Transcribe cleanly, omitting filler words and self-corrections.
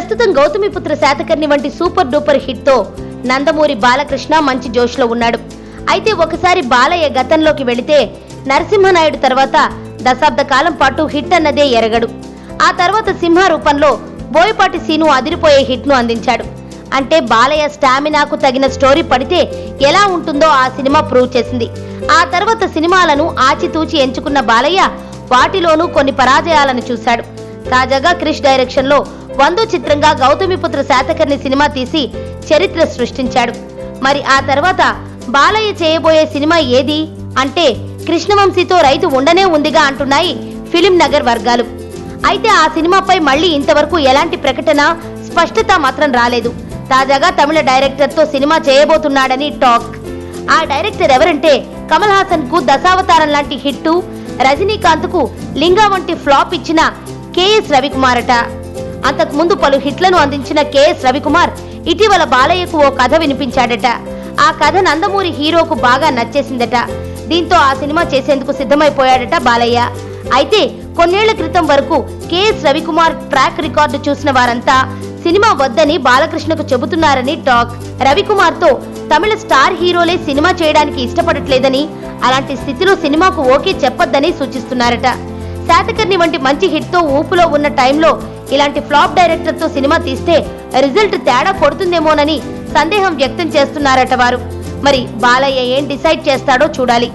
ప్రస్తుతం గౌతమిపుత్ర శాతకర్ణి వంటి super duper hit తో నందమూరి బాలకృష్ణ మంచి జోష్లో ఉన్నాడు. అయితే ఒకసారి బాలయ్య గతంలోకి వెళితే నరసింహనాయుడు తర్వాత దశాబ్ద కాలం పాటు హిట్ అన్నదే ఎరగడు. ఆ తర్వాత సింహ రూపంలో బోయపాటి సీను అదిరిపోయే హిట్ ను అందించాడు. అంటే బాలయ్య స్టామినాకు తగిన స్టోరీ పడితే ఎలా ఉంటుందో ఆ సినిమా ప్రూవ్ చేసింది. ఆ తర్వాత సినిమాలను ఆచితూచి ఎంచుకున్న బాలయ్య వాటిలోనూ కొన్ని పరాజయాలను చూశాడు. తాజాగా క్రిష్ డైరెక్షన్ లో 100 చిత్రంగా గౌతమిపుత్ర శాతకర్ణి సినిమా తీసి చరిత్ర సృష్టించాడు. మరి ఆ తర్వాత బాలయ్య చేయబోయే సినిమా ఏది అంటే కృష్ణవంశీతో రైతు ఉండనే ఉందిగా అంటున్నాయి ఫిలిం నగర్ వర్గాలు. అయితే ఆ సినిమాపై మళ్లీ ఇంతవరకు ఎలాంటి ప్రకటన స్పష్టత మాత్రం రాలేదు. తాజాగా తమిళ డైరెక్టర్ తో సినిమా చేయబోతున్నాడని టాక్. ఆ డైరెక్టర్ ఎవరంటే కమల్ హాసన్ కు దశావతారం లాంటి హిట్టు, రజనీకాంత్ కు లింగా వంటి ఫ్లాప్ ఇచ్చిన కెఎస్ రవికుమార్ అట. అంతకు ముందు పలు హిట్లను అందించిన కెఎస్ రవికుమార్ ఇటీవల బాలయ్యకు ఓ కథ వినిపించాడట. ఆ కథ నందమూరి హీరోకు బాగా నచ్చేసిందట. దీంతో ఆ సినిమా చేసేందుకు సిద్ధమైపోయాడట బాలయ్య. అయితే కొన్నేళ్ల క్రితం వరకు కెఎస్ రవికుమార్ ట్రాక్ రికార్డు చూసిన వారంతా సినిమా వద్దని బాలకృష్ణకు చెబుతున్నారని టాక్. రవికుమార్ తో తమిళ స్టార్ హీరోలే సినిమా చేయడానికి ఇష్టపడట్లేదని, అలాంటి స్థితిలో సినిమాకు ఓకే చెప్పొద్దని సూచిస్తున్నారట. శాతకర్ణి వంటి మంచి హిట్ తో ఊపులో ఉన్న టైంలో ఇలాంటి ఫ్లాప్ డైరెక్టర్ తో సినిమా తీస్తే రిజల్ట్ తేడా కొడుతుందేమోనని సందేహం వ్యక్తం చేస్తున్నారట వారు. మరి బాలయ్య ఏం డిసైడ్ చేస్తాడో చూడాలి.